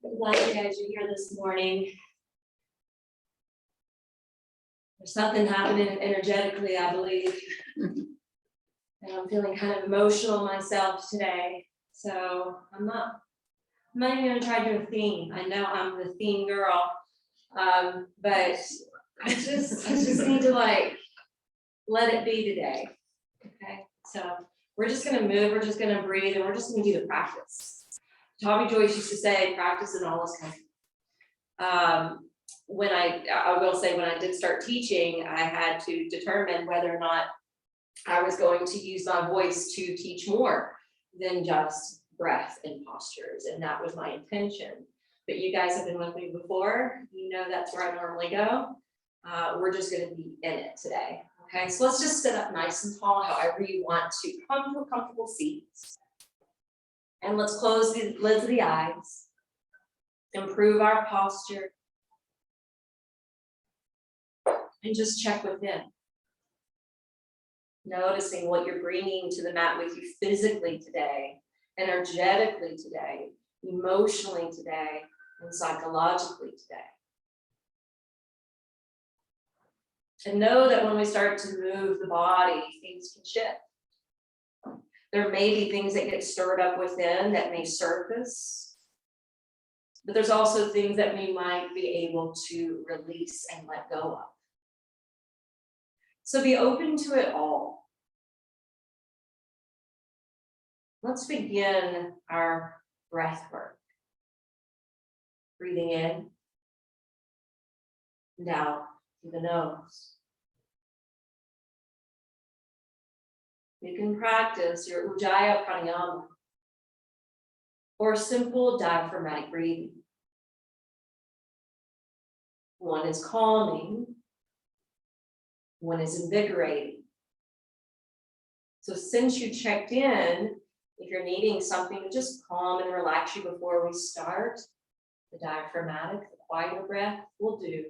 I'm glad you guys are here this morning. There's something happening energetically, I believe. And I'm feeling kind of emotional myself today. So I'm not even gonna try to do a theme. I know I'm the theme girl. But I just need to let it be today. Okay, so we're just gonna move, we're just gonna breathe, and we're just gonna do the practice. Tommy Joyce used to say, practice in all is coming. When I will say, when I did start teaching, I had to determine whether or not I was going to use my voice to teach more than just breath and postures, and that was my intention. But you guys have been with me before, you know that's where I normally go. We're just gonna be in it today, okay? So let's just sit up nice and tall, however you want to. Come to a comfortable seat. And let's close the lids of the eyes, improve our posture, and just check within. Noticing what you're bringing to the mat with you physically today, energetically today, emotionally today, and psychologically today. And know that when we start to move the body, things can shift. There may be things that get stirred up within that may surface, but there's also things that we might be able to release and let go of. So be open to it all. Let's begin our breath work. Breathing in and out through the nose. You can practice your Ujjayi pranayama or simple diaphragmatic breathing. One is calming, one is invigorating. So since you checked in, if you're needing something to just calm and relax you before we start, the diaphragmatic, the quieter breath will do.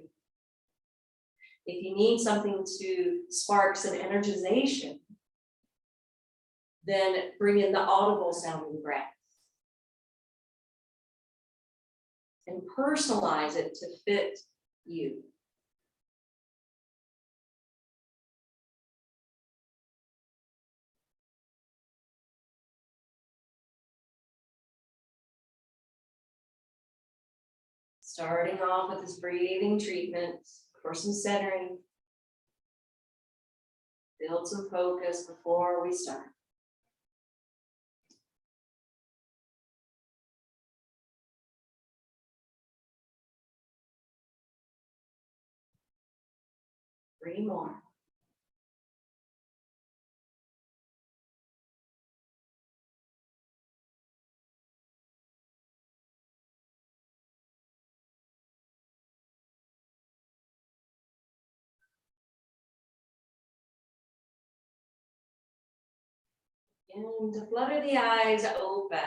If you need something to spark some energization, then bring in the audible sounding breath. And personalize it to fit you. Starting off with this breathing treatment for some centering. Build some focus before we start. Three more. And to flutter the eyes open,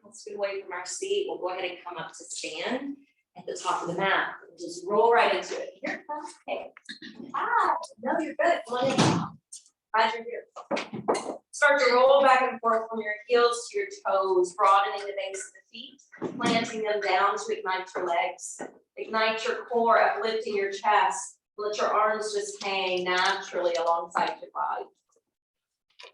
let's get away from our seat. We'll go ahead and come up to stand at the top of the mat. We'll just roll right into it. Here comes. Hey. No, you're good. Come on in. Glad you're here. Start to roll back and forth from your heels to your toes, broadening the base of the feet, planting them down to ignite your legs. Ignite your core, uplifting your chest. Let your arms just hang naturally alongside your body.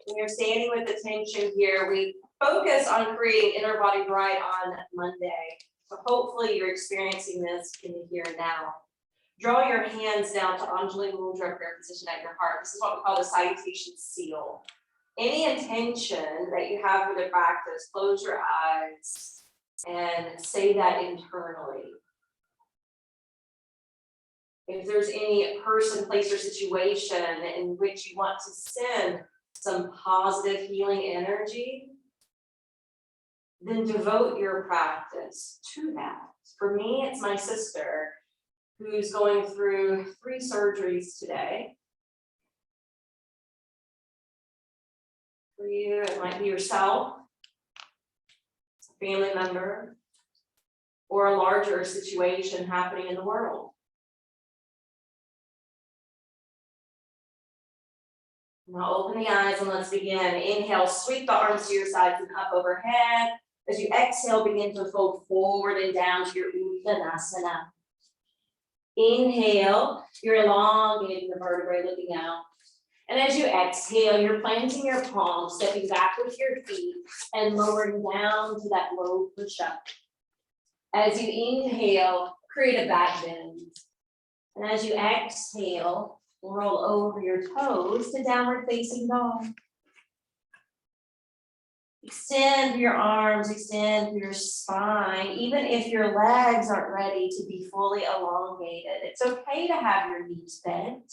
When you're standing with the tension here, we focus on creating inner body bright on Monday. So hopefully you're experiencing this in the here and now. Draw your hands down to Anjali Mudra, prayer position at your heart. This is what we call the salutation seal. Any intention that you have for the practice, close your eyes and say that internally. If there's any person, place, or situation in which you want to send some positive healing energy, then devote your practice to that. For me, it's my sister who's going through 3 surgeries today. For you, it might be yourself, a family member, or a larger situation happening in the world. Now open the eyes and let's begin. Inhale, sweep the arms to your sides and up overhead. As you exhale, begin to fold forward and down to your Uttanasana. Inhale, you're elongating the vertebrae, looking out. And as you exhale, you're planting your palms, stepping back with your feet and lowering down to that low push-up. As you inhale, create a back bend. And as you exhale, roll over your toes to downward facing dog. Extend through your arms, extend through your spine. Even if your legs aren't ready to be fully elongated, it's okay to have your knees bent,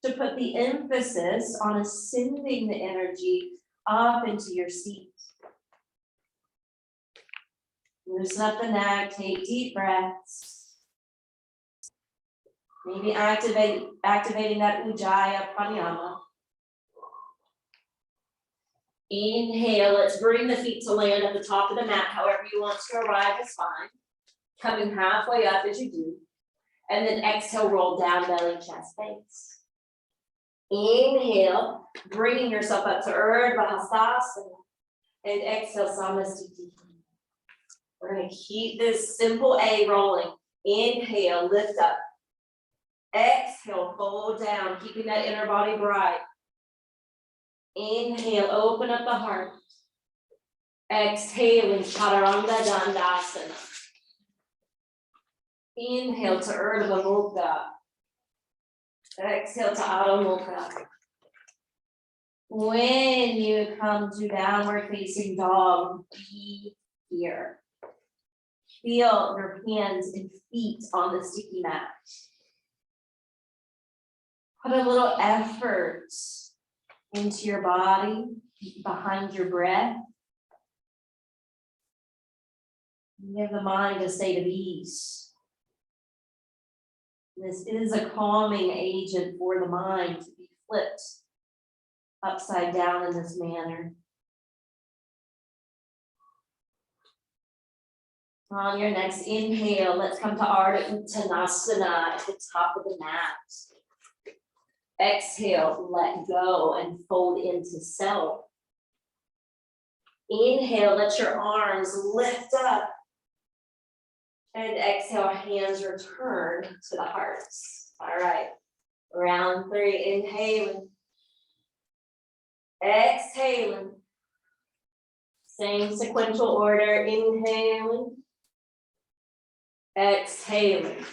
to put the emphasis on ascending the energy up into your seat. Loosen up the neck, take deep breaths. Maybe activating that Ujjayi pranayama. Inhale, let's bring the feet to land at the top of the mat, however you want to arrive is fine. Coming halfway up as you do. And then exhale, roll down, belly, chest, base. Inhale, bringing yourself up to Urdhva Hastasana. And exhale, Samasthiti. We're going to keep this simple A rolling. Inhale, lift up. Exhale, fold down, keeping that inner body bright. Inhale, open up the heart. Exhaling, Chaturanga Dandasana. Inhale to Urdhva Mukha. Exhale to Adho Mukha. When you come to downward facing dog, be here. Feel your hands and feet on the sticky mat. Put a little effort into your body, behind your breath. Give the mind a state of ease. This is a calming agent for the mind to be flipped upside down in this manner. On your next inhale, let's come to Ardha Uttanasana at the top of the mat. Exhale, let go and fold into self. Inhale, let your arms lift up. And exhale, hands return to the hearts. All right, round 3, inhaling. Exhaling. Same sequential order, inhaling. Exhaling.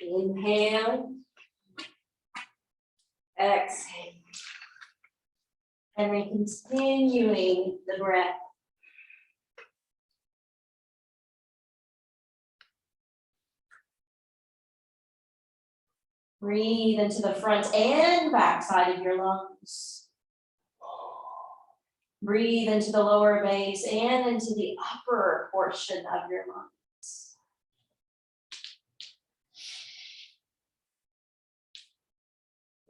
Inhale. Exhale. And then continuing the breath. Breathe into the front and back side of your lungs. Breathe into the lower base and into the upper portion of your lungs.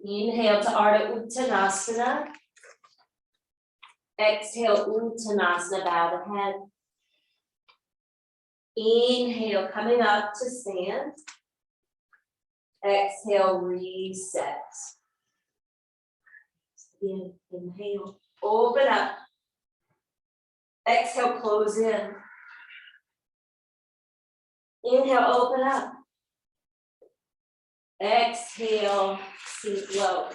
Inhale to Ardha Uttanasana. Exhale, Uttanasana, bow the head. Inhale, coming up to stand. Exhale, reset. Inhale, open up. Exhale, close in. Inhale, open up. Exhale, sink low.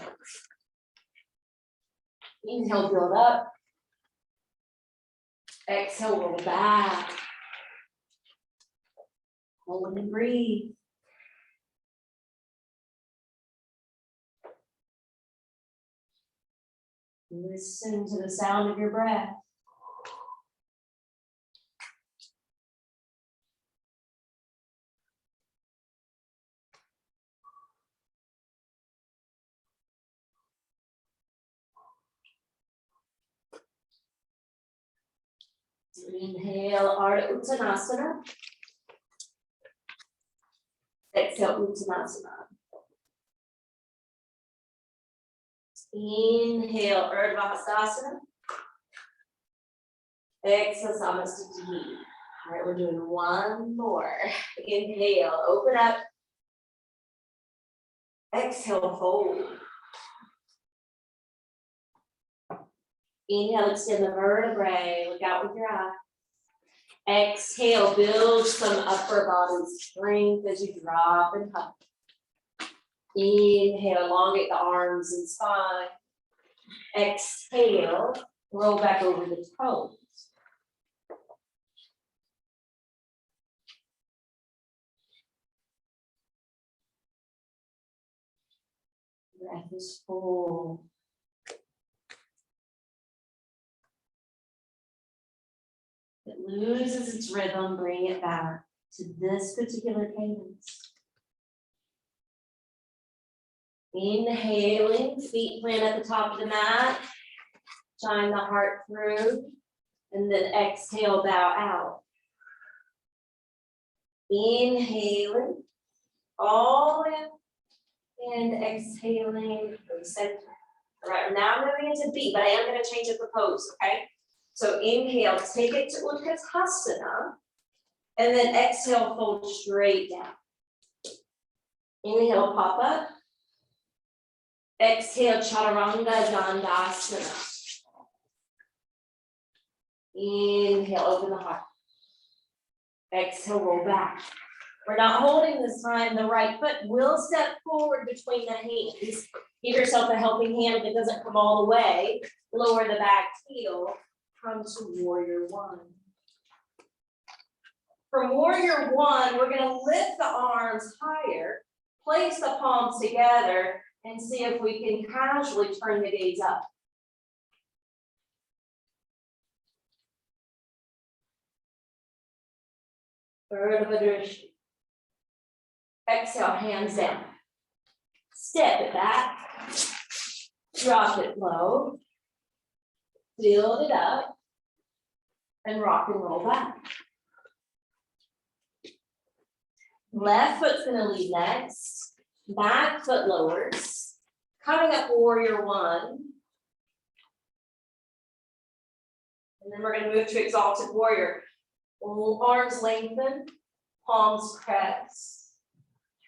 Inhale, build up. Exhale, roll back. Hold and breathe. Listen to the sound of your breath. Inhale, Ardha Uttanasana. Exhale, Uttanasana. Inhale, Urdhva Hastasana. Exhale, Samasthiti. All right, we're doing one more. Inhale, open up. Exhale, fold. Inhale, extend the vertebrae, look out with your eye. Exhale, build some upper body strength as you drop and hug. Inhale, elongate the arms and spine. Exhale, roll back over the toes. Breath is full. It loses its rhythm, bring it back to this particular cadence. Inhaling, feet plant at the top of the mat, shine the heart through, and then exhale, bow out. Inhaling, all the way up, and exhaling from the center. All right, now I'm moving into B, but I am going to change up the pose, okay? So inhale, take it to Utkatasana, and then exhale, fold straight down. Inhale, pop up. Exhale, Chaturanga Dandasana. Inhale, open the heart. Exhale, roll back. We're not holding this time. The right foot will step forward between the hands. Give yourself a helping hand if it doesn't come all the way. Lower the back heel. Come to warrior one. From warrior one, we're going to lift the arms higher, place the palms together, and see if we can casually turn the gaze up. Urdhva. Exhale, hands down. Step it back. Drop it low. Build it up. And rock and roll back. Left foot's going to lead next. Back foot lowers. Coming up warrior one. And then we're going to move to exalted warrior. Arms lengthen, palms press.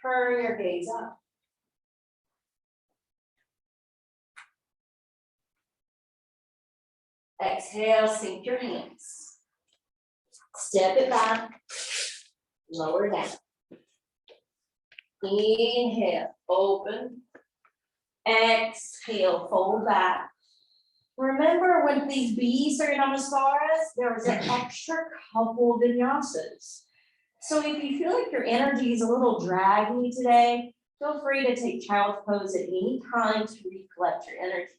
Turn your gaze up. Exhale, sink your hands. Step it back, lower down. Inhale, open. Exhale, fold back. Remember when these B's started on Namaskaras, there was an extra couple of vinyasas. So if you feel like your energy is a little draggy today, feel free to take child's pose at any time to recollect your energy.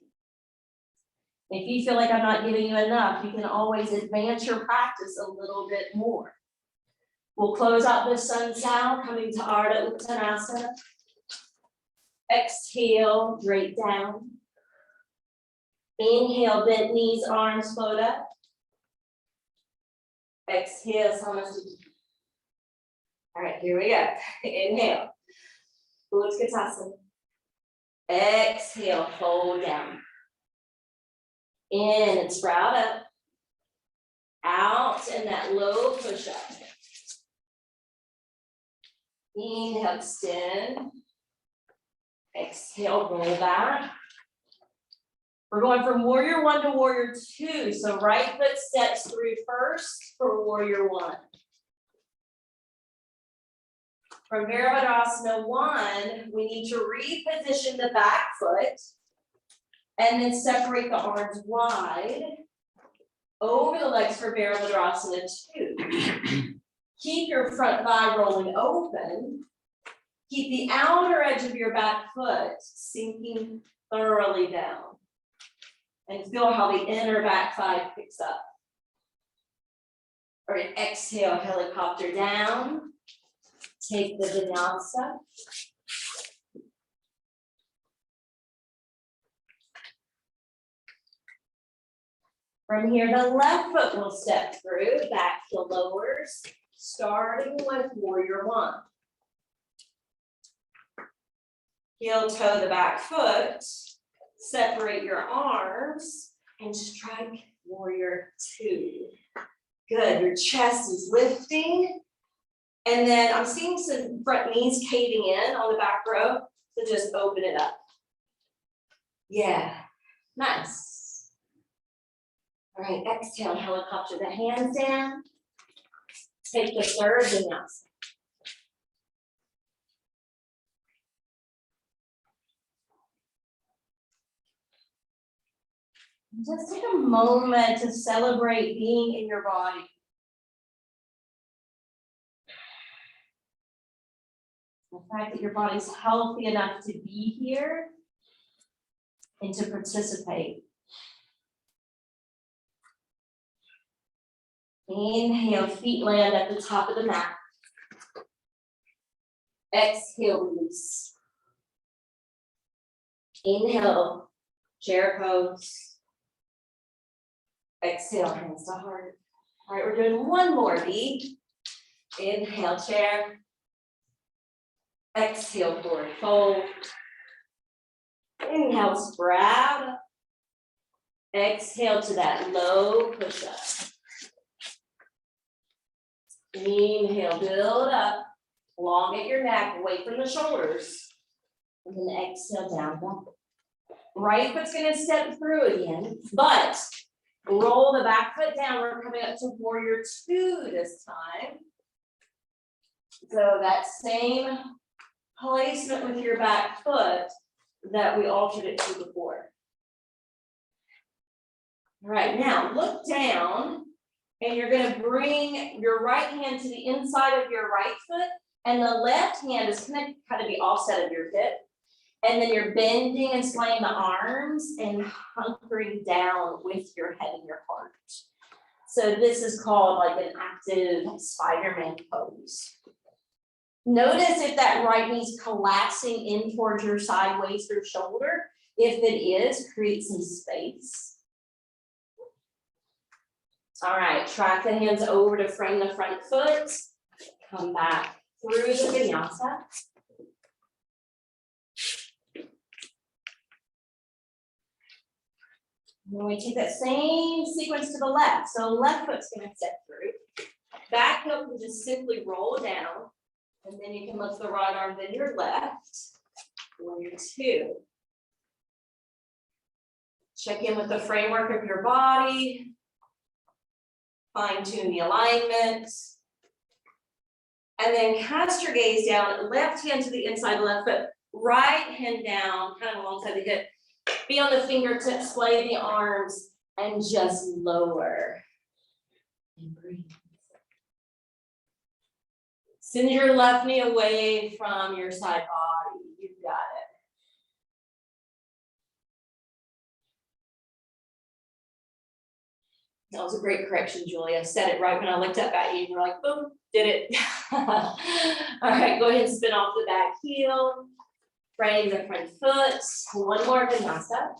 If you feel like I'm not giving you enough, you can always advance your practice a little bit more. We'll close out this sun sound, coming to Ardha Uttanasana. Exhale, straight down. Inhale, bent knees, arms float up. Exhale, Samasthiti. All right, here we go. Inhale, Utkatasana. Exhale, fold down. In and sprout up. Out in that low push-up. Inhale, extend. Exhale, roll back. We're going from warrior one to warrior two. So right foot steps through first for warrior one. From Virabhadrasana one, we need to reposition the back foot and then separate the arms wide over the legs for Virabhadrasana two. Keep your front thigh rolling open. Keep the outer edge of your back foot sinking thoroughly down. And feel how the inner back thigh picks up. All right, exhale, helicopter down. Take the vinyasa. From here, the left foot will step through, back heel lowers, starting with warrior one. Heel toe the back foot. Separate your arms and strike warrior two. Good, your chest is lifting. And then I'm seeing some front knees caving in on the back row, so just open it up. Yeah, nice. All right, exhale, helicopter the hands down. Take the third vinyasa. Just take a moment to celebrate being in your body. The fact that your body's healthy enough to be here and to participate. Inhale, feet land at the top of the mat. Exhale, release. Inhale, chair pose. Exhale, hands to heart. All right, we're doing one more beat. Inhale, chair. Exhale, forward fold. Inhale, sprout. Exhale to that low push up. Inhale, build up. Elongate your neck, away from the shoulders. And then exhale, down dog. Right foot's gonna step through again, but roll the back foot down. We're coming up to warrior two this time. So that same placement with your back foot that we altered it to before. All right, now look down and you're gonna bring your right hand to the inside of your right foot and the left hand is gonna kind of be offset of your hip. And then you're bending and swaying the arms and hunkering down with your head and your heart. So this is called like an active Spider-Man pose. Notice if that right knee's collapsing in towards your sideways or shoulder. If it is, create some space. All right, track the hands over to frame the front foot. Come back through the vinyasa. Then we take that same sequence to the left. So left foot's gonna step through. Back heel can just simply roll down. And then you can lift the right arm, then your left. Warrior two. Check in with the framework of your body. Fine tune the alignment. And then cast your gaze down, left hand to the inside of the left foot, right hand down, kind of alongside the hip. Be on the fingertips, splay the arms, and just lower. And breathe. Send your left knee away from your side body. You've got it. That was a great correction, Julia. I said it right when I looked up at you. You're like, boom, did it. All right, go ahead and spin off the back heel. Frame the front foot. One more vinyasa.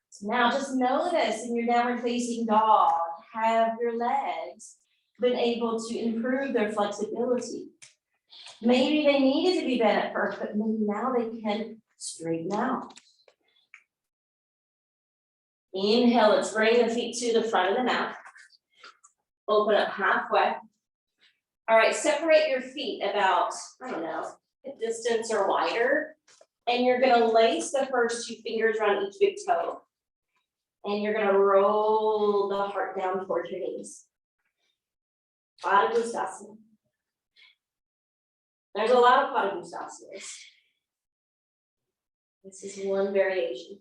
So now just notice in your downward facing dog, have your legs been able to improve their flexibility? Maybe they needed to be bent at first, but maybe now they can straighten out. Inhale, let's bring the feet to the front of the mat. Open up halfway. All right, separate your feet about, I don't know, a distance or wider. And you're gonna lace the first two fingers around each big toe. And you're gonna roll the heart down towards your knees. Pada Gustasana. There's a lot of Pada Gustasanas. This is one variation.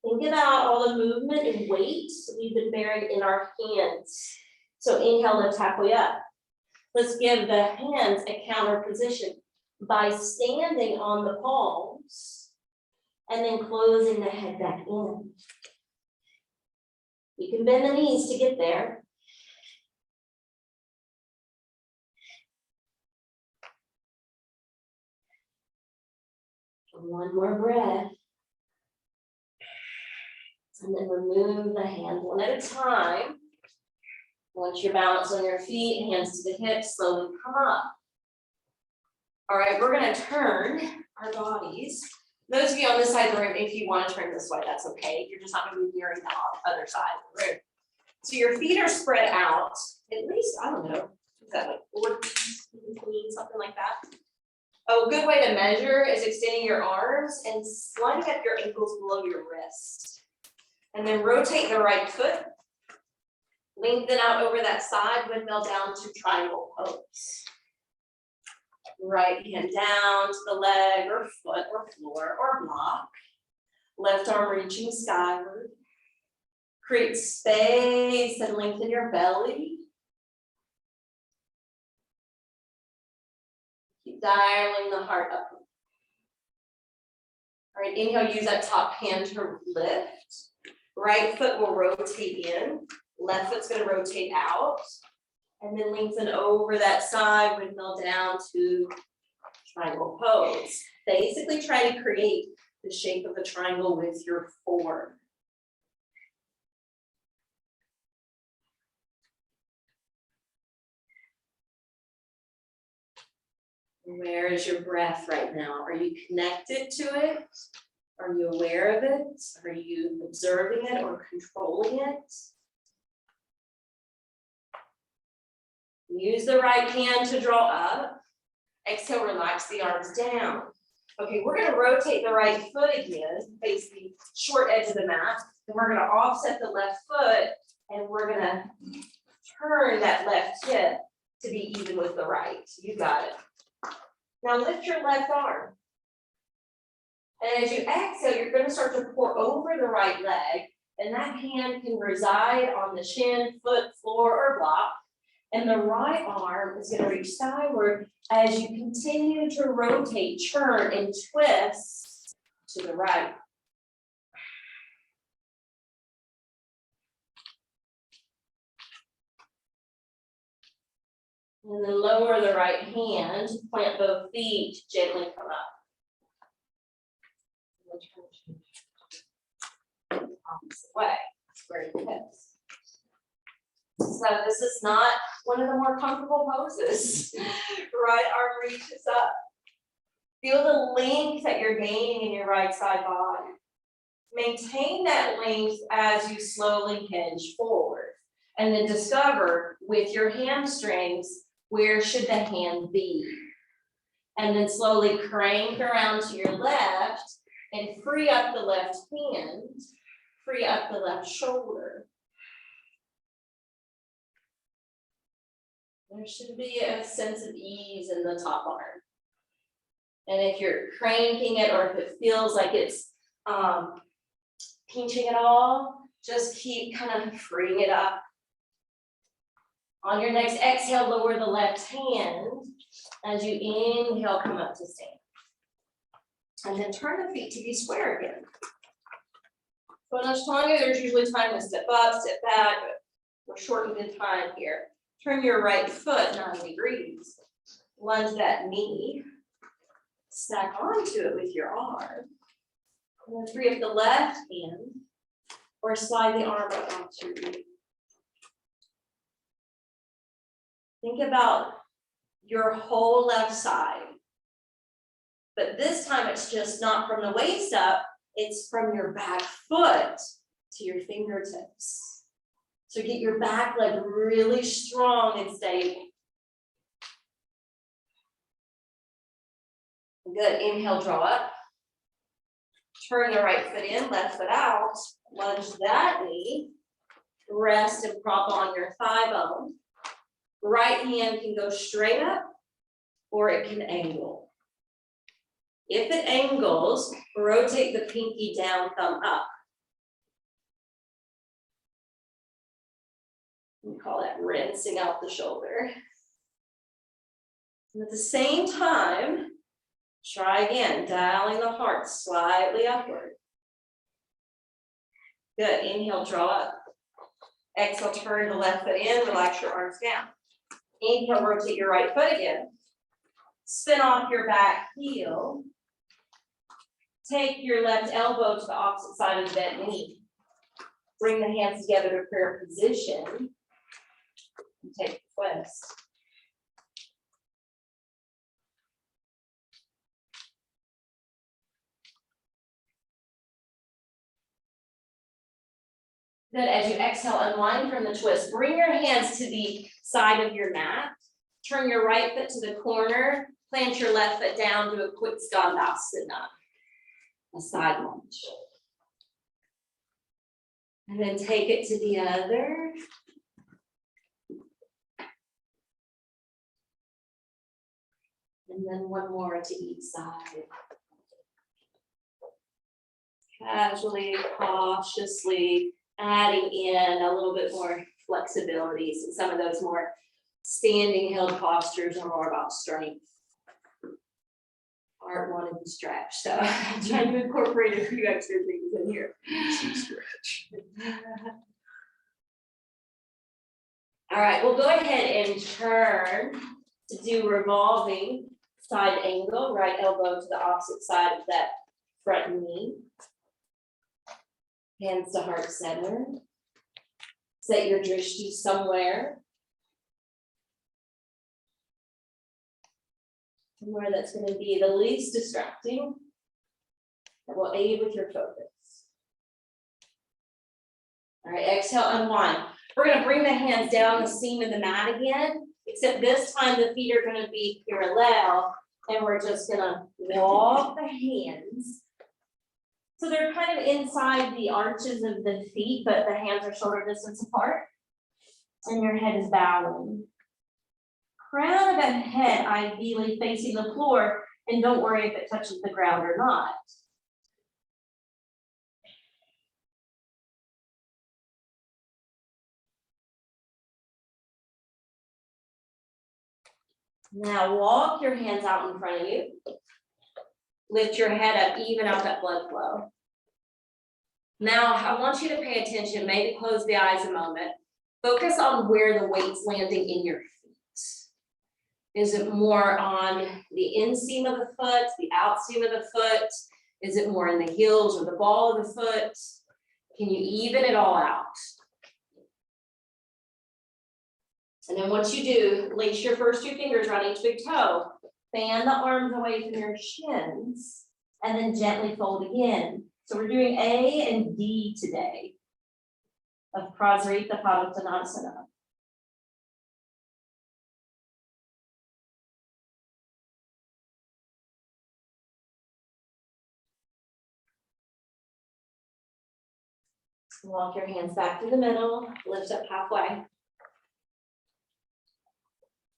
Think about all the movement and weight we've been bearing in our hands. So inhale, lift halfway up. Let's give the hands a counter position by standing on the palms and then closing the head back in. You can bend the knees to get there. One more breath. And then remove the hands one at a time. Once you're balanced on your feet, hands to the hips, slowly come up. All right, we're gonna turn our bodies. Those of you on this side of the room, if you want to turn this way, that's okay. You're just not gonna be nearing the other side of the room. So your feet are spread out, at least, I don't know, Is that like 40, something like that? Oh, a good way to measure is extending your arms and sliding up your ankles below your wrist. And then rotate the right foot. Lengthen out over that side, windmill down to triangle pose. Right hand down to the leg or foot or floor or block. Left arm reaching skyward. Create space and lengthen your belly. Keep dialing the heart up. All right, inhale, use that top hand to lift. Right foot will rotate in. Left foot's gonna rotate out. And then lengthen over that side, windmill down to triangle pose. Basically try to create the shape of a triangle with your form. Where is your breath right now? Are you connected to it? Are you aware of it? Are you observing it or controlling it? Use the right hand to draw up. Exhale, relax the arms down. Okay, we're gonna rotate the right foot again, face the short edge of the mat. And we're gonna offset the left foot and we're gonna turn that left hip to be even with the right. You got it. Now lift your left arm. And as you exhale, you're gonna start to pour over the right leg, and that hand can reside on the shin, foot, floor, or block. And the right arm is gonna reach skyward as you continue to rotate, turn, and twist to the right. And then lower the right hand, plant both feet, gently come up. Opposite way, square your hips. So this is not one of the more comfortable poses. Right arm reaches up. Feel the length that you're gaining in your right side body. Maintain that length as you slowly hinge forward. And then discover with your hamstrings, where should the hand be? And then slowly crank around to your left and free up the left hand, free up the left shoulder. There should be a sense of ease in the top arm. And if you're cranking it or if it feels like it's pinching at all, just keep kind of freeing it up. On your next exhale, lower the left hand. As you inhale, come up to stand. And then turn the feet to be square again. So in Ashtanga, there's usually time to step up, step back, but we're shortened in time here. Turn your right foot 90 degrees. Lunge that knee. Stack onto it with your arm. And then free up the left hand or slide the arm up onto your knee. Think about your whole left side. But this time it's just not from the waist up, it's from your back foot to your fingertips. So get your back leg really strong and stable. Good, inhale, draw up. Turn the right foot in, left foot out. Lunge that knee. Rest and prop on your thigh bone. Right hand can go straight up or it can angle. If it angles, rotate the pinky down, thumb up. We call that rinsing out the shoulder. And at the same time, try again, dialing the heart slightly upward. Good, inhale, draw up. Exhale, turn the left foot in, relax your arms down. Inhale, rotate your right foot again. Spin off your back heel. Take your left elbow to the opposite side of the bent knee. Bring the hands together to prayer position. And take the twist. Then as you exhale, unwind from the twist. Bring your hands to the side of your mat turn your right foot to the corner, plant your left foot down, do a quick Skandasana, a side lunge. And then take it to the other. And then one more to each side. Casually, cautiously adding in a little bit more flexibility. So some of those more standing held postures are more about strength. Art wanted to stretch, so I'm trying to incorporate a few extra things in here. Stretch. All right, we'll go ahead and turn to do revolving side angle, right elbow to the opposite side of that front knee. Hands to heart center. Set your drishti somewhere. Somewhere that's going to be the least distracting, that will aid with your focus. All right, exhale, unwind. We're going to bring the hands down the seam of the mat again, except this time the feet are going to be parallel, and we're just going to walk the hands. So they're kind of inside the arches of the feet, but the hands are shoulder distance apart, and your head is bowing. Crown of the head ideally facing the floor, and don't worry if it touches the ground or not. Now walk your hands out in front of you. Lift your head up, even out that blood flow. Now I want you to pay attention, maybe close the eyes a moment. Focus on where the weight's landing in your feet. Is it more on the inseam of the foot, the outseam of the foot? Is it more in the heels or the ball of the foot? Can you even it all out? And then once you do, lace your first two fingers around each big toe. Fan the arms away from your shins, and then gently fold again. So we're doing A and D today of Prasarita Padottanasana. Walk your hands back to the middle, lift up halfway.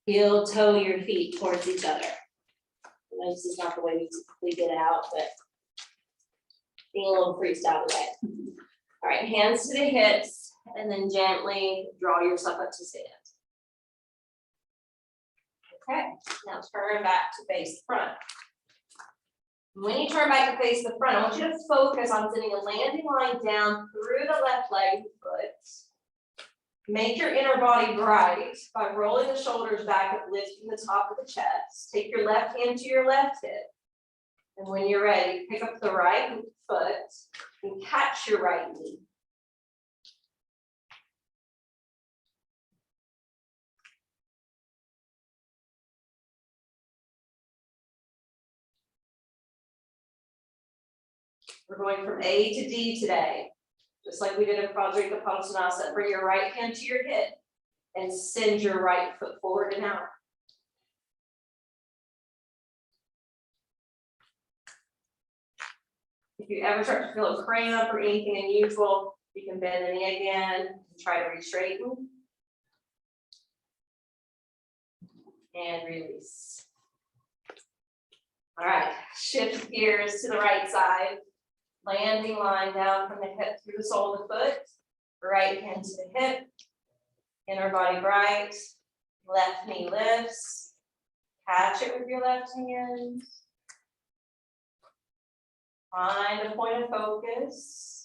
Heel toe your feet towards each other. I know this is not the way we typically get out, but being a little freestyle today. All right, hands to the hips, and then gently draw yourself up to stand. Okay, now turn back to face the front. When you turn back to face the front, I want you to focus on sending a landing line down through the left leg foot. Make your inner body bright by rolling the shoulders back and lifting the top of the chest. Take your left hand to your left hip. And when you're ready, pick up the right foot and catch your right knee. We're going from A to D today, just like we did in Prasarita Padottanasana. Bring your right hand to your hip and send your right foot forward and out. If you ever start to feel a cramp or anything unusual, you can bend the knee again and try to re-straighten. And release. All right, shift gears to the right side. Landing line down from the hip through the sole of the foot. Right hand to the hip. Inner body bright. Left knee lifts. Catch it with your left hand. Find a point of focus.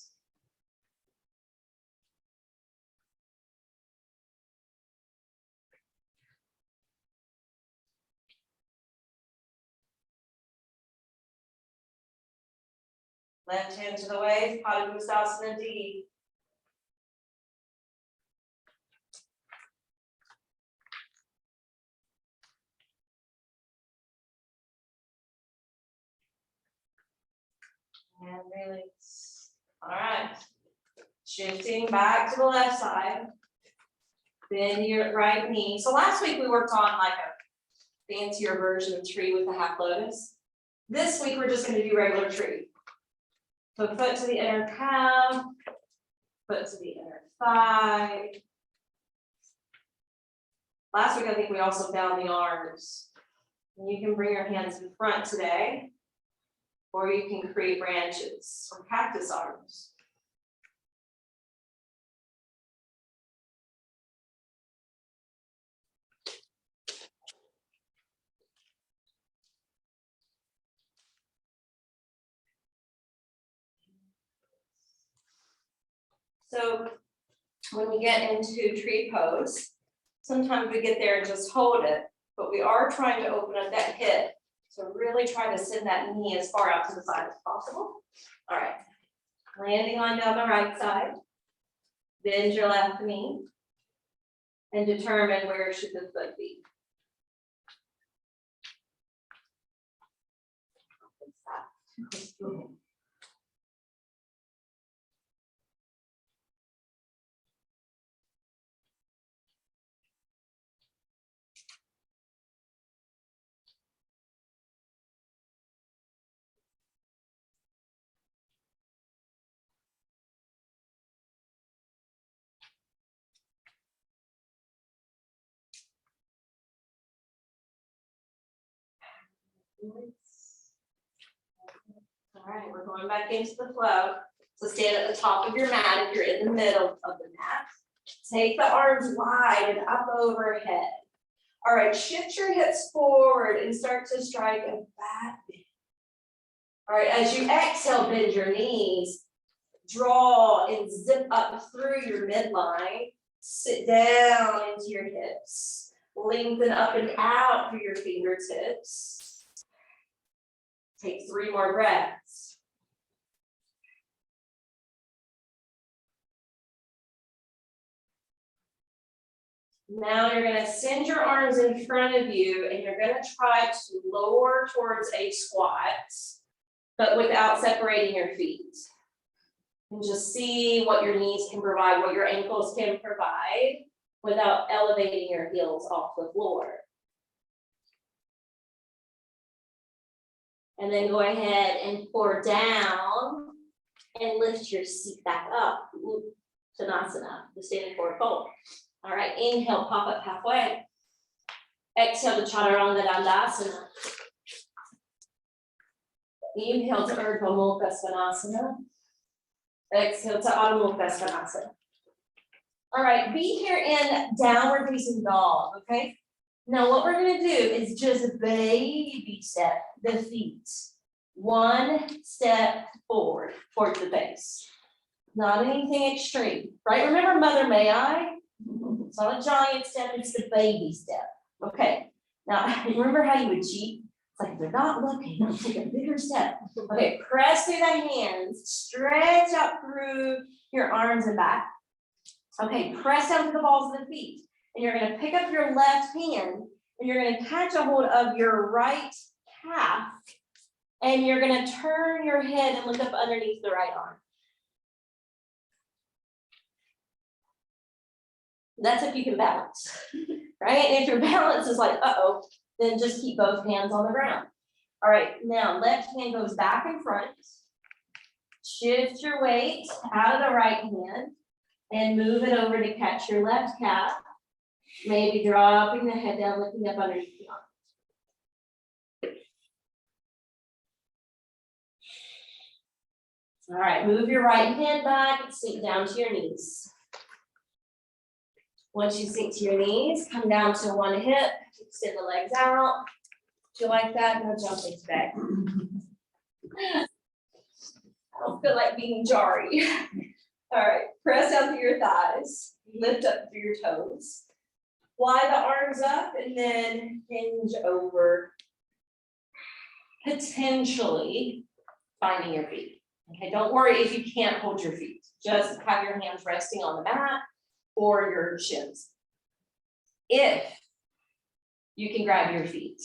Left hand to the waist, Padottanasana D. And release. All right. Shifting back to the left side. Bend your right knee. So last week we worked on like a fancier version of tree with the half lotus. This week, we're just gonna do regular tree. So foot to the inner calf, foot to the inner thigh. Last week, I think we also found the arms. And you can bring your hands in front today, or you can create branches or cactus arms. So when we get into tree pose, sometimes we get there and just hold it, but we are trying to open up that hip. So really try to send that knee as far out to the side as possible. All right, landing on down the right side. Bend your left knee and determine where should the foot be. All right, we're going back into the flow. So stand at the top of your mat if you're in the middle of the mat. Take the arms wide and up overhead. All right, shift your hips forward and start to strike a back bend. All right, as you exhale, bend your knees. Draw and zip up through your midline. Sit down into your hips. Lengthen up and out through your fingertips. Take 3 more breaths. Now you're going to send your arms in front of you and you're going to try to lower towards a squat, but without separating your feet. And just see what your knees can provide, what your ankles can provide without elevating your heels off the floor. And then go ahead and pour down and lift your seat back up. Uttanasana, the standing forward fold. All right, inhale, pop up halfway. Exhale to Chaturanga Dandasana. Inhale to Urdhva Mukha Svanasana. Exhale to Adho Mukha Svanasana. All right, be here in downward facing dog, okay? Now what we're gonna do is just baby step the feet. 1 step forward towards the base. Not anything extreme, right? Remember Mother May I? It's not a giant step, it's the baby step. Okay, now remember how you would cheat? It's like if they're not looking, I'll take a bigger step. Okay, press through the hands, stretch out through your arms and back. Okay, press down to the balls of the feet. And you're gonna pick up your left hand and you're gonna catch a hold of your right calf. And you're gonna turn your head and look up underneath the right arm. That's if you can balance, right? And if your balance is like, uh-oh, then just keep both hands on the ground. All right, now left hand goes back in front. Shift your weight out of the right hand and move it over to catch your left calf. Maybe dropping the head down, lifting up underneath the arm. All right, move your right hand back and sink down to your knees. Once you sink to your knees, come down to 1 hip, extend the legs out. Do you like that? No jumping today. I don't feel like being jarry. All right, press down through your thighs, lift up through your toes. Fly the arms up and then hinge over. Potentially finding your feet. Okay, don't worry if you can't hold your feet. Just have your hands resting on the mat or your shins. If you can grab your feet,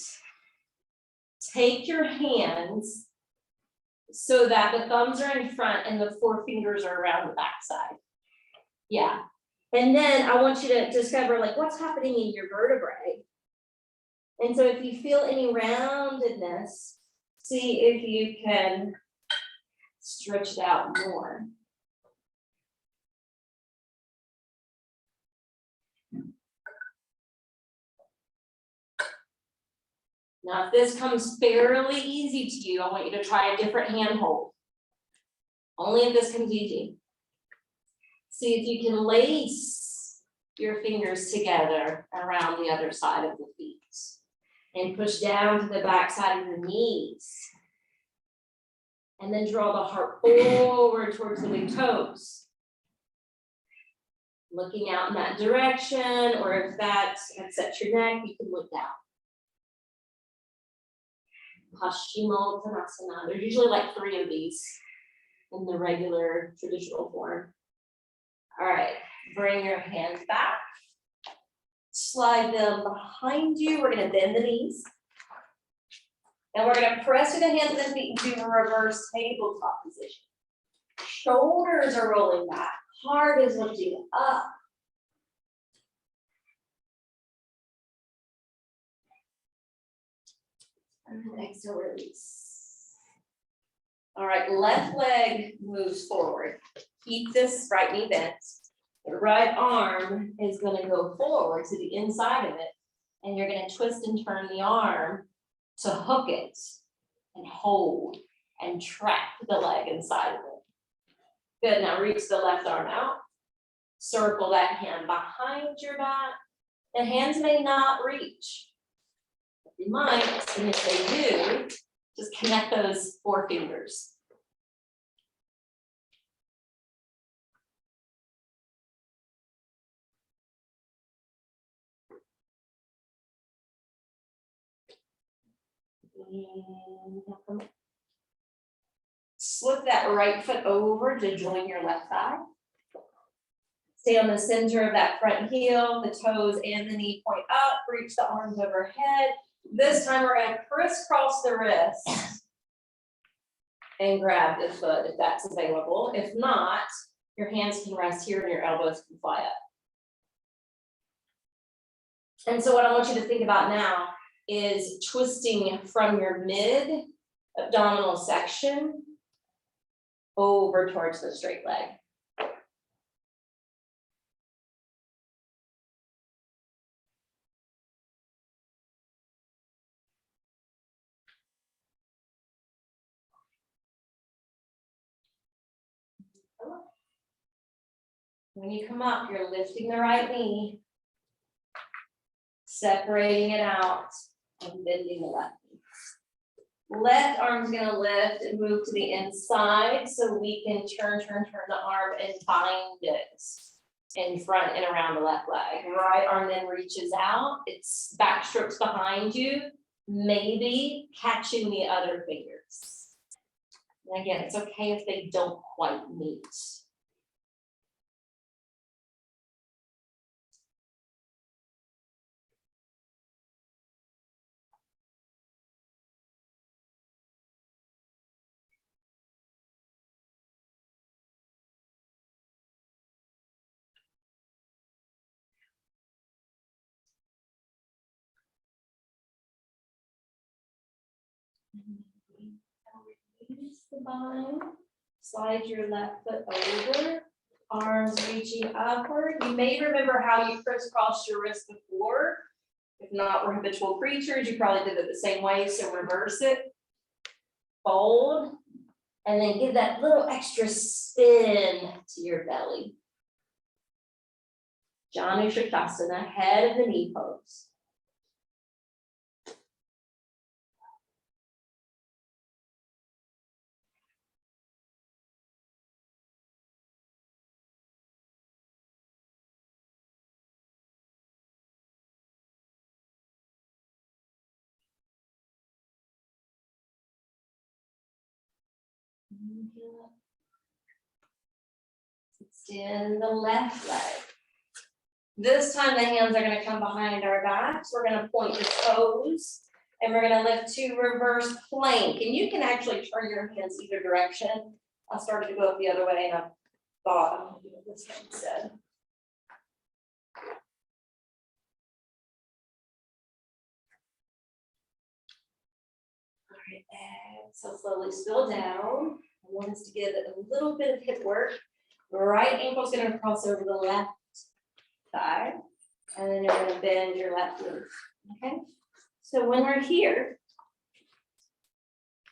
take your hands so that the thumbs are in front and the 4 fingers are around the backside. Yeah. And then I want you to discover like what's happening in your vertebrae And so if you feel any roundedness, see if you can stretch it out more. Now, if this comes fairly easy to you, I want you to try a different hand hold. Only if this comes easy. See if you can lace your fingers together around the other side of the feet and push down to the back side of the knees. And then draw the heart forward towards the big toes. Looking out in that direction, or if that upsets your neck, you can look down. Paschimottanasana. There's usually like 3 of these in the regular traditional form. All right, bring your hands back. Slide them behind you. We're gonna bend the knees. And we're gonna press through the hands and the feet into a reverse tabletop position. Shoulders are rolling back. Heart is lifting up. And then exhale, release. All right, left leg moves forward. Keep this right knee bent. The right arm is gonna go forward to the inside of it. And you're gonna twist and turn the arm to hook it and hold and trap the leg inside of it. Good, now reach the left arm out. Circle that hand behind your back. The hands may not reach. But they might, and if they do, just connect those 4 fingers. And slip that right foot over to join your left thigh. Stay on the center of that front heel, the toes and the knee point up, reach the arms overhead. This time we're gonna crisscross the wrist and grab the foot if that's available. If not, your hands can rest here and your elbows can fly up. And so what I want you to think about now is twisting from your mid abdominal section over towards the straight leg. When you come up, you're lifting the right knee, separating it out, and bending the left knee. Left arm's gonna lift and move to the inside so we can turn the arm and bind it in front and around the left leg. Right arm then reaches out, it's back strokes behind you, maybe catching the other fingers. And again, it's okay if they don't quite meet. Release the bind, slide your left foot over, arms reaching upward. You may remember how you crisscrossed your wrist before. If not, we're habitual creatures, you probably did it the same way, so reverse it. Fold, and then give that little extra spin to your belly. Janu Shavasana, head of the knee pose. Extend the left leg. This time the hands are going to come behind our backs. We're going to point the toes and we're going to lift to reverse plank. And you can actually turn your hands either direction. I started to go up the other way and I thought I'm going to do it this way instead. So slowly spill down. I want us to get a little bit of hip work. Right ankle's gonna cross over the left thigh, and then you're gonna bend your left knee, okay? So when we're here,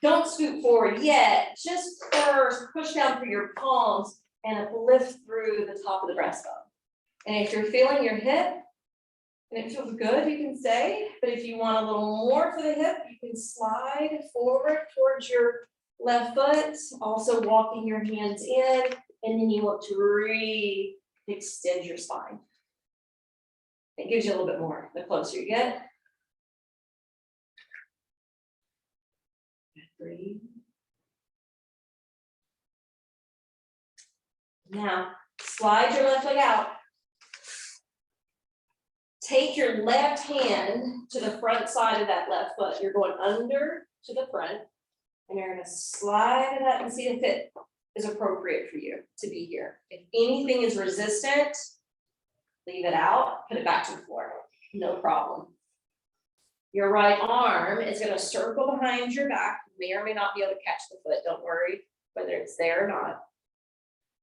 don't scoot forward yet, just first push down through your palms and lift through the top of the breastbone. And if you're feeling your hip, and it feels good, you can stay, but if you want a little more for the hip, you can slide forward towards your left foot, also walking your hands in, and then you want to extend your spine. It gives you a little bit more the closer you get. Breathe. Now, slide your left leg out. Take your left hand to the front side of that left foot. You're going under to the front, and you're gonna slide it up and see if it is appropriate for you to be here. If anything is resistant, leave it out, put it back to the floor, no problem. Your right arm is gonna circle behind your back. You may or may not be able to catch the foot, don't worry whether it's there or not.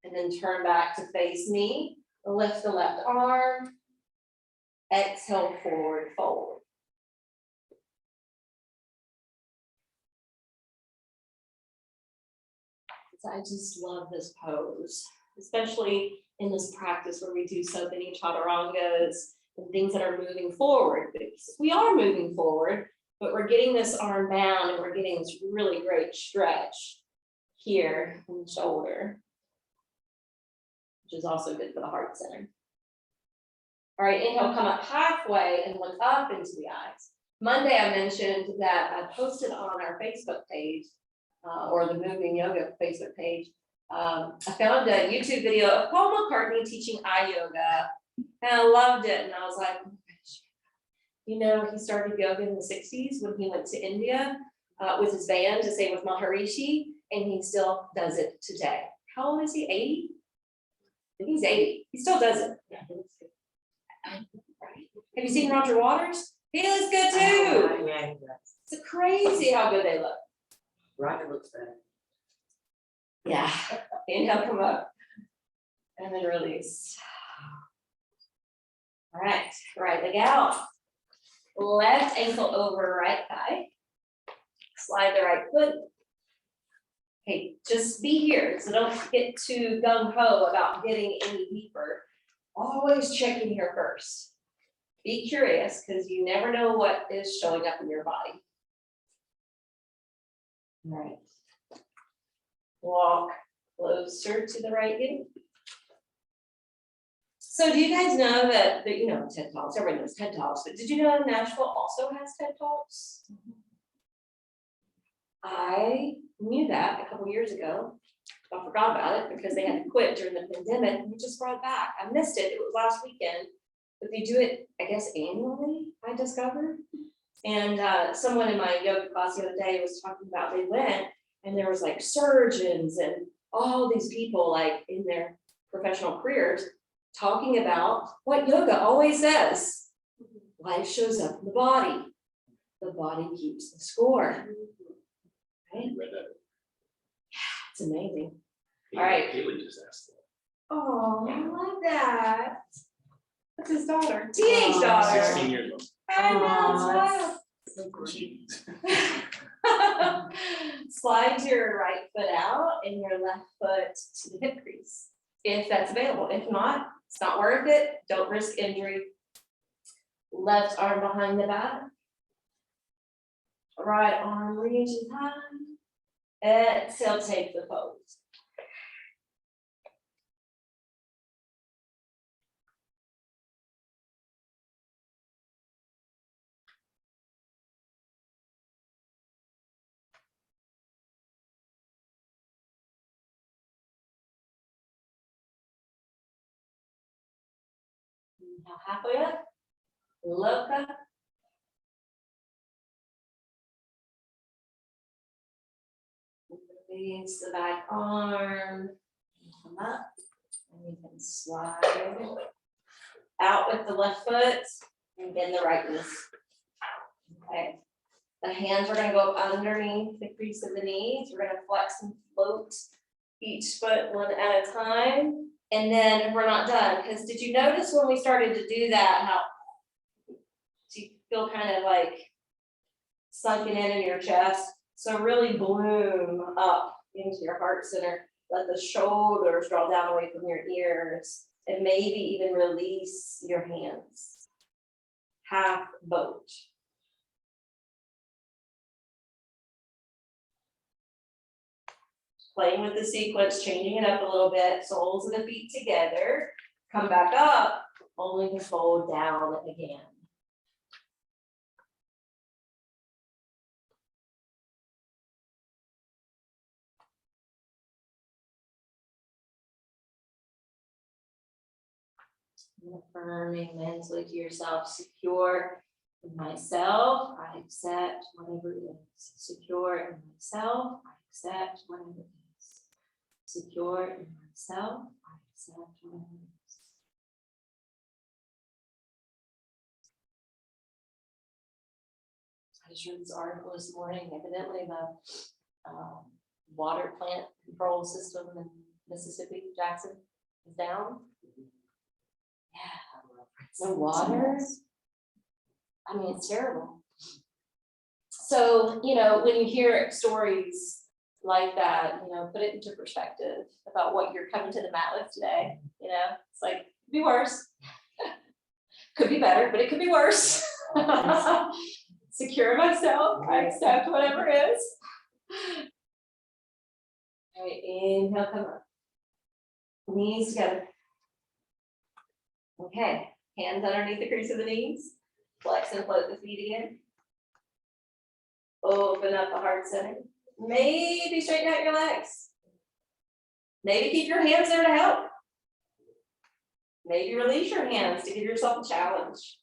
And then turn back to face me, lift the left arm, exhale, forward, fold. I just love this pose, especially in this practice where we do so many chaturangas and things that are moving forward. Because we are moving forward, but we're getting this arm bound and we're getting this really great stretch here in the shoulder, which is also good for the heart center. All right, inhale, come up halfway and look up into the eyes. Monday, I mentioned that I posted on our Facebook page, or the Moving Yoga Facebook page. I found a YouTube video of Paul McCartney teaching eye yoga, and I loved it. And I was like, oh my gosh. You know, he started yoga in the 60s when he went to India with his band to say with Maharishi, and he still does it today. How old is he? 80? I think he's 80. He still does it. Yeah. Have you seen Roger Waters? He looks good too. Yeah, It's crazy how good they look. Roger looks better. Yeah. Inhale, come up. And then release. All right, right leg out. Left ankle over right thigh. Slide the right foot. Okay, just be here. So don't get too gung-ho about getting any deeper. Always check in here first. Be curious, because you never know what is showing up in your body. All right. Walk closer to the right knee. So do you guys know that you know TED Talks, everyone knows TED Talks, but did you know Nashville also has TED Talks? I knew that a couple years ago. I forgot about it because they had to quit during the pandemic, and we just brought it back. I missed it. It was last weekend, but they do it, I guess, annually, I discovered. And someone in my yoga class the other day was talking about they went and there was like surgeons and all these people like in their professional careers talking about what yoga always says. Life shows up in the body. The body keeps the score. Right? Read that. It's amazing. All right. Haley just asked that. Oh, I love that. That's his daughter, teenage daughter. 16 years old. I know, it's wild. Slide your right foot out and your left foot to the hip crease, if that's available. If not, it's not worth it. Don't risk injury. Left arm behind the back. Right arm reaches high. Exhale, take the pose. Inhale, halfway up, look up. Release the back arm, come up, and you can slide out with the left foot and bend the right knee. Okay, The hands are gonna go up underneath the crease of the knees. We're gonna flex and float each foot one at a time. And then we're not done, because did you notice when we started to do that, how you feel kind of like sunken in your chest? So really bloom up into your heart center. Let the shoulders draw down away from your ears, and maybe even release your hands. Half boat. Playing with the sequence, changing it up a little bit, soles of the feet together, come back up, only to fold down again. Affirming mentally to yourself, secure in myself, I accept whatever it is. Secure in myself, I accept whatever it is. Secure in myself, I accept whatever it is. I just read this article this morning, evidently the water plant control system in Mississippi, Jackson, is down. Yeah, no water. I mean, it's terrible. So, you know, when you hear stories like that, you know, put it into perspective about what you're coming to the mat with today. You know, it's like, could be worse. Could be better, but it could be worse. Secure myself, I accept whatever is. All right, inhale, come up. Knees together. Okay, hands underneath the crease of the knees. Flex and float the feet again. Open up the heart center. Maybe straighten out your legs. Maybe keep your hands there to help. Maybe release your hands to give yourself a challenge.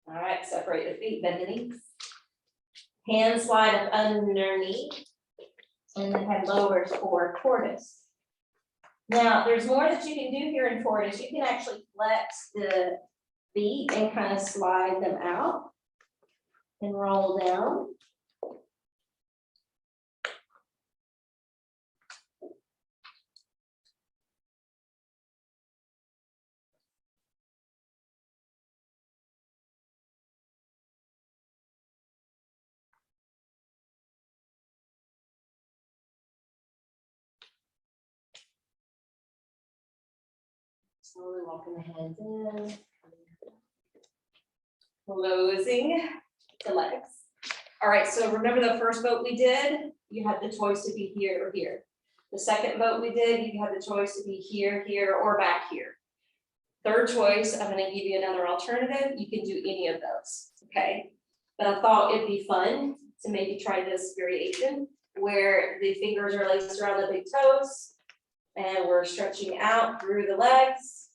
All right, separate the feet, bend the knees. Hands slide up underneath, and the head lowers for tortoise. Now, there's more that you can do here in tortoise. You can actually flex the feet and kind of slide them out and roll down. Slowly walking the hands in, closing the legs. All right, so remember the first boat we did, you had the choice to be here or here. The second boat we did, you had the choice to be here, here, or back here. Third choice, I'm gonna give you another alternative. You can do any of those, okay? But I thought it'd be fun to maybe try this variation where the fingers are laced around the big toes and we're stretching out through the legs.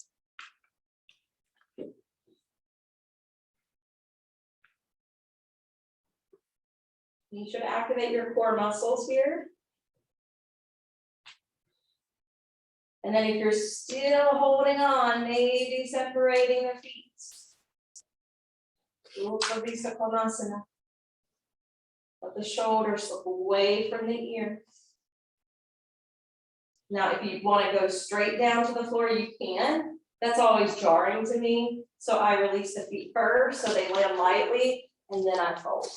You should activate your core muscles here. And then if you're still holding on, maybe separating the feet. Let the shoulders slip away from the ears. Now, if you want to go straight down to the floor, you can. That's always jarring to me. So I release the feet first so they land lightly, and then I fold.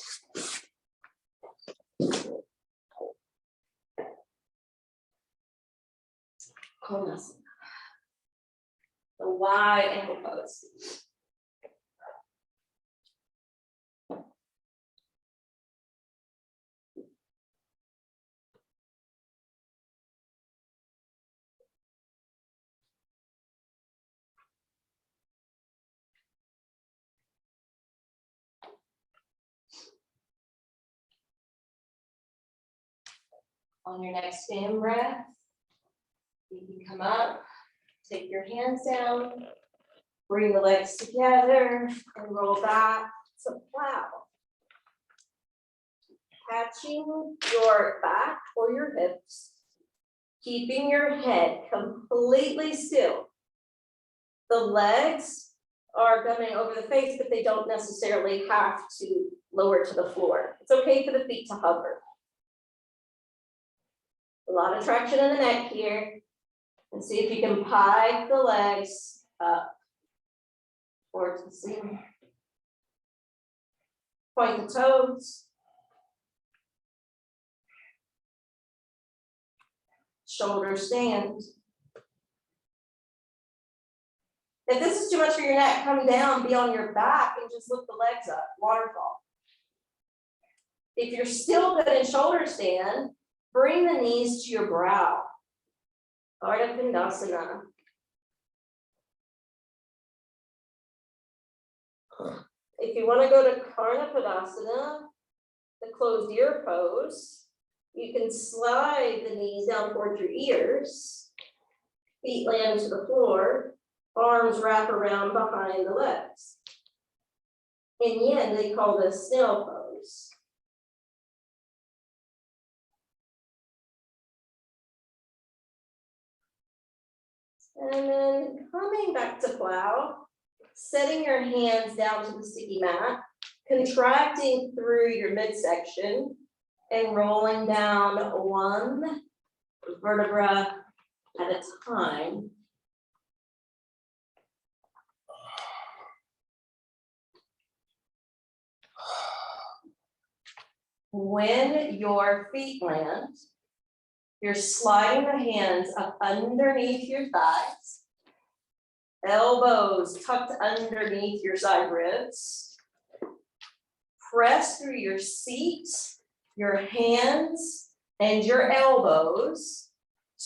Konasana. The wide ankle pose. On your next in breath, you can come up, take your hands down, bring the legs together, and roll back to plow. Catching your back or your hips, keeping your head completely still. The legs are coming over the face, but they don't necessarily have to lower to the floor. It's okay for the feet to hover. A lot of traction in the neck here. And see if you can pike the legs up towards the ceiling. Point the toes. Shoulders stand. If this is too much for your neck, come down, be on your back and just lift the legs up, waterfall. If you're still good in shoulder stand, bring the knees to your brow. Ardha Kundasana. If you want to go to Karna Padasana, the closed ear pose, you can slide the knees down towards your ears, feet land to the floor, arms wrap around behind the legs. In yin, they call this snail pose. And then coming back to plow, setting your hands down to the sticky mat, contracting through your midsection and rolling down one vertebra at a time. When your feet land, you're sliding the hands up underneath your thighs, elbows tucked underneath your side ribs. Press through your seat, your hands, and your elbows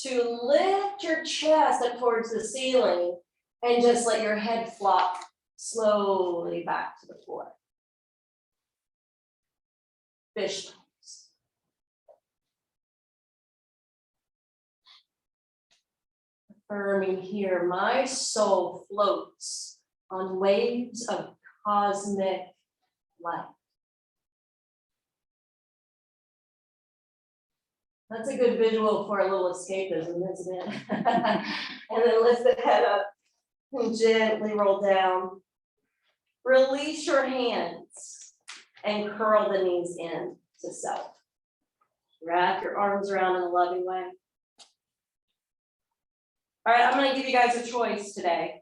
to lift your chest up towards the ceiling and just let your head flop slowly back to the floor. Fish pose. Affirming here, my soul floats on waves of cosmic light. That's a good visual for a little escapism, isn't it? And then lift the head up and gently roll down. Release your hands and curl the knees in to self. Wrap your arms around in a loving way. All right, I'm going to give you guys a choice today.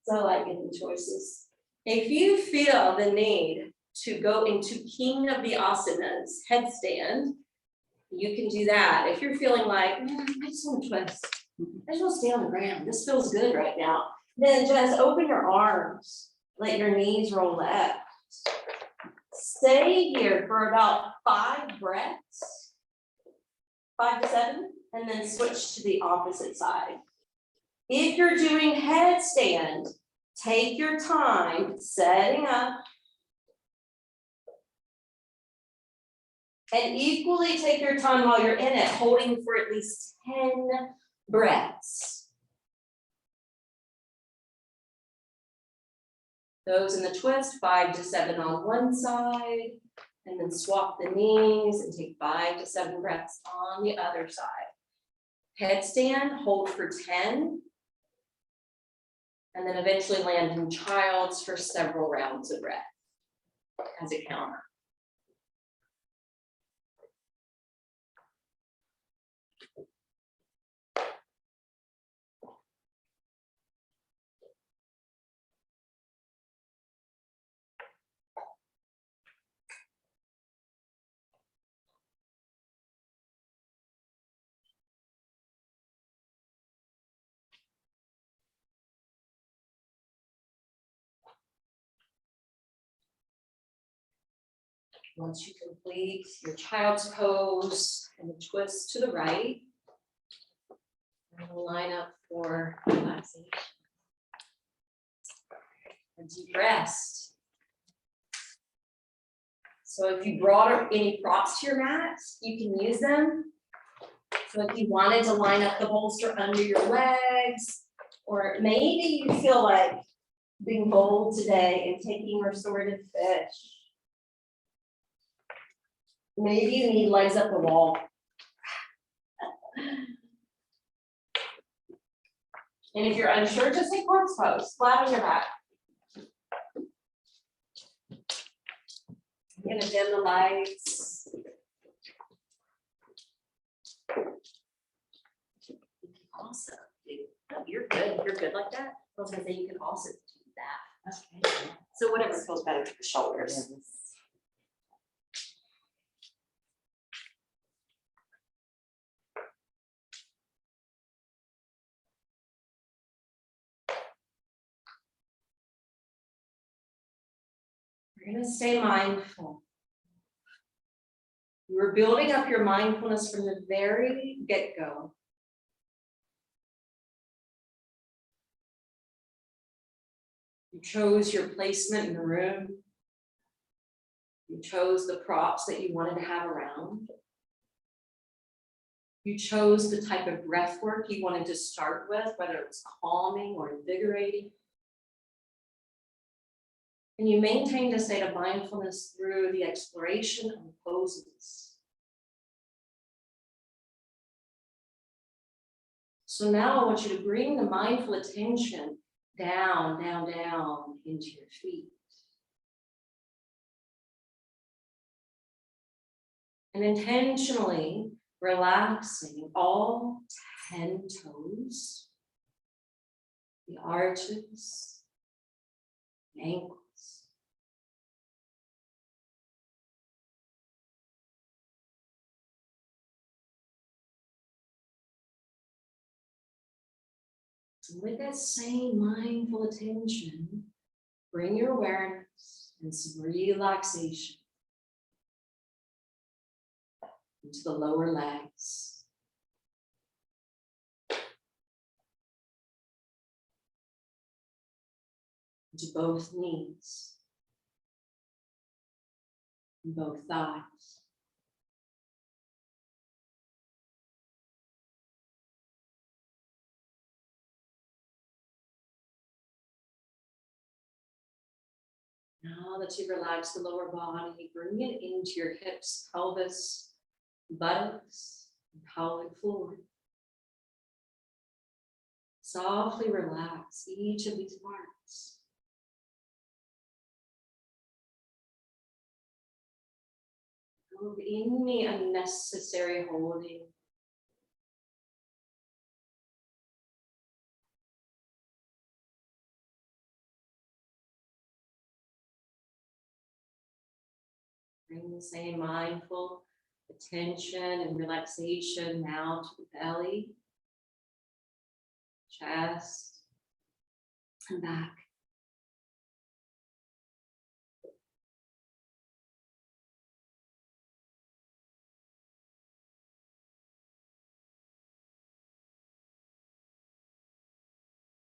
So I like giving choices. If you feel the need to go into King of the Asanas, headstand, you can do that. If you're feeling like, I just want to twist, I just want to stay on the ground, this feels good right now, then just open your arms, let your knees roll left. Stay here for about 5 breaths, 5 to 7, and then switch to the opposite side. If you're doing headstand, take your time setting up. And equally take your time while you're in it, holding for at least 10 breaths. Those in the twist, 5 to 7 on one side, and then swap the knees and take 5 to 7 breaths on the other side. Headstand, hold for 10, and then eventually land in child's for several rounds of breath as a counter. Once you complete your child's pose and the twist to the right, and we'll line up for relaxation. A deep rest. So if you brought any props to your mat, you can use them. So if you wanted to line up the bolster under your legs, or maybe you feel like being bold today and taking restorative fish. Maybe you need legs up the wall. And if you're unsure, just say corpse pose, flat on your back. I'm gonna dim the lights. Awesome, dude. No, you're good like that. I was gonna say you can also do that. Okay. So whatever feels better for the shoulders. We're gonna stay mindful. We're building up your mindfulness from the very get-go. You chose your placement in the room. You chose the props that you wanted to have around. You chose the type of breath work you wanted to start with, whether it was calming or invigorating. And you maintained a state of mindfulness through the exploration of poses. So now I want you to bring the mindful attention down, down, down into your feet. And intentionally relaxing all 10 toes, the arches, the ankles. With that same mindful attention, bring your awareness and some relaxation into the lower legs. Into both knees, and both thighs. Now that you've relaxed the lower body, bring it into your hips, pelvis, buttocks, and pelvic floor. Softly relax each of these parts. Remove any unnecessary holding. Bring the same mindful attention and relaxation now to the belly, chest, and back.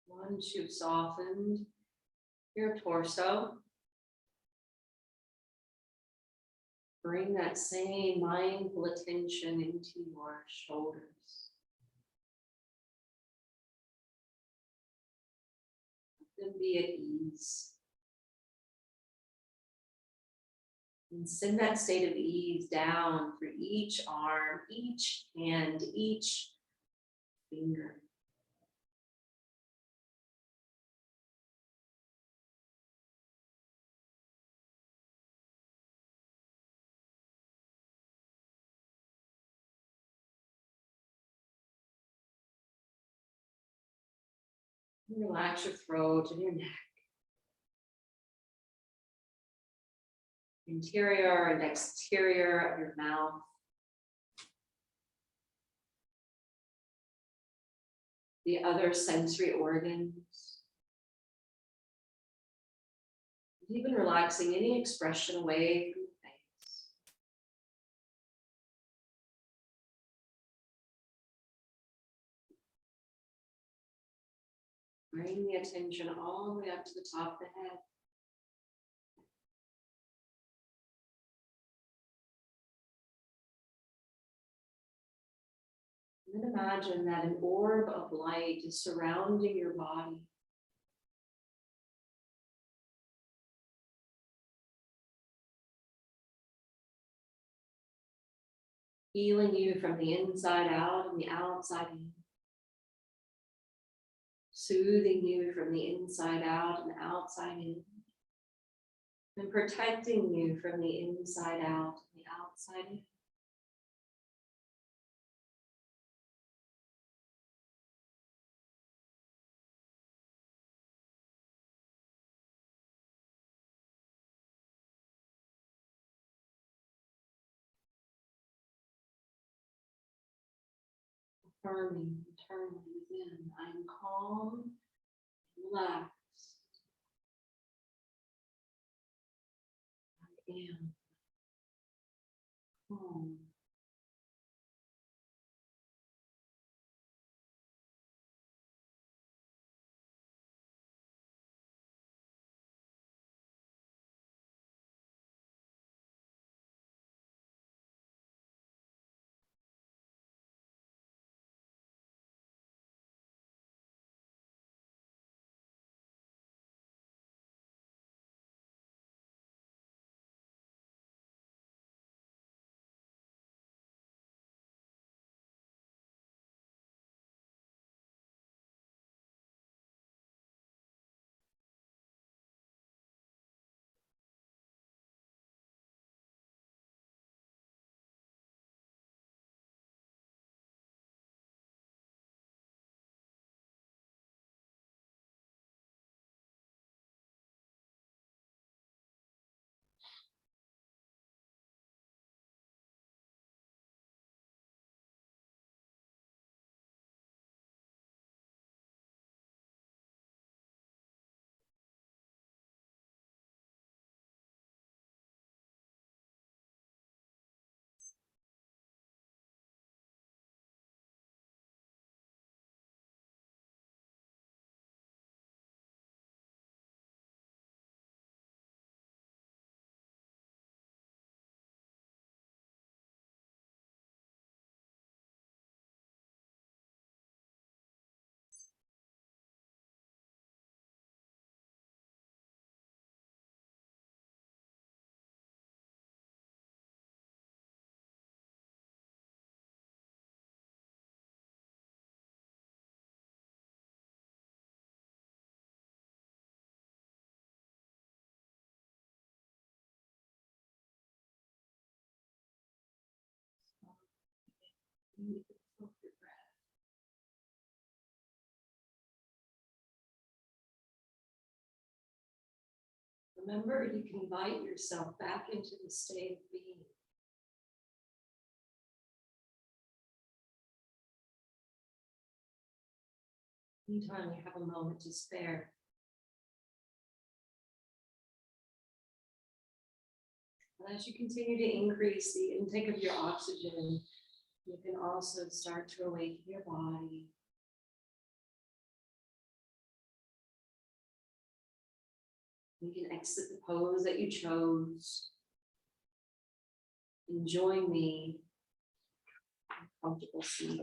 Once you've softened your torso, bring that same mindful attention into your shoulders. Let them be at ease. And send that state of ease down for each arm, each hand, each finger. Relax your throat and your neck. Interior and exterior of your mouth. The other sensory organs. Even relaxing any expression away from the face. Bring the attention all the way up to the top of the head. And then imagine that an orb of light is surrounding your body. Healing you from the inside out and the outside in. soothing you from the inside out and outside in, and protecting you from the inside out and the outside in. Affirming internally within, I'm calm, relaxed. I am calm. Remember, you can invite yourself back into the state of being. Anytime you have a moment to spare. And as you continue to increase the intake of your oxygen, you can also start to awaken your body. You can exit the pose that you chose. And join me in a comfortable seat.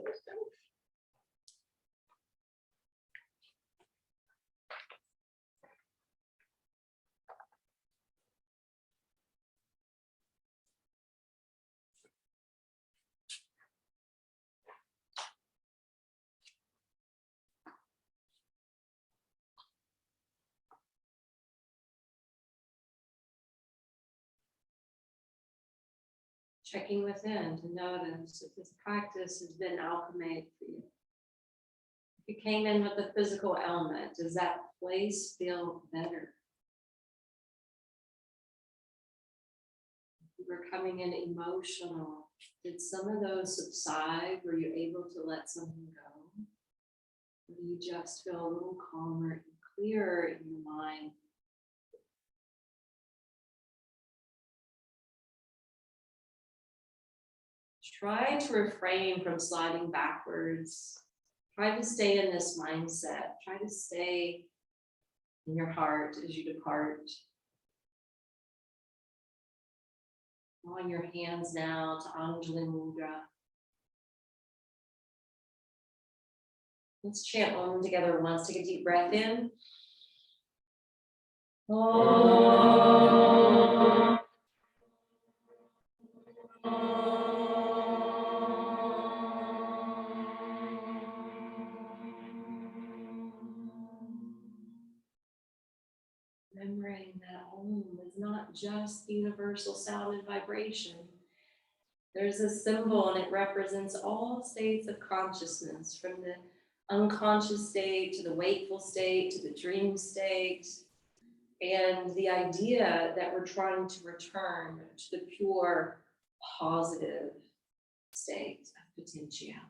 Checking within to notice if this practice has been alchemized for you. If you came in with a physical element, does that place feel better? If you were coming in emotional, did some of those subside? Were you able to let something go? Or do you just feel a little calmer and clearer in your mind? Try to refrain from sliding backwards. Try to stay in this mindset. Try to stay in your heart as you depart. Drawing your hands now to Anjali Mudra. Let's chant Om together once. Take a deep breath in. Om. not just universal sound and vibration. There's a symbol and it represents all states of consciousness, from the unconscious state to the wakeful state to the dream state. And the idea that we're trying to return to the pure, positive state of potentiality.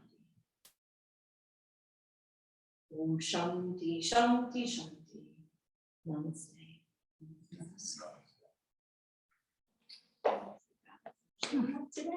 Om Shanti, Shanti, Shanti. Namaste. Today.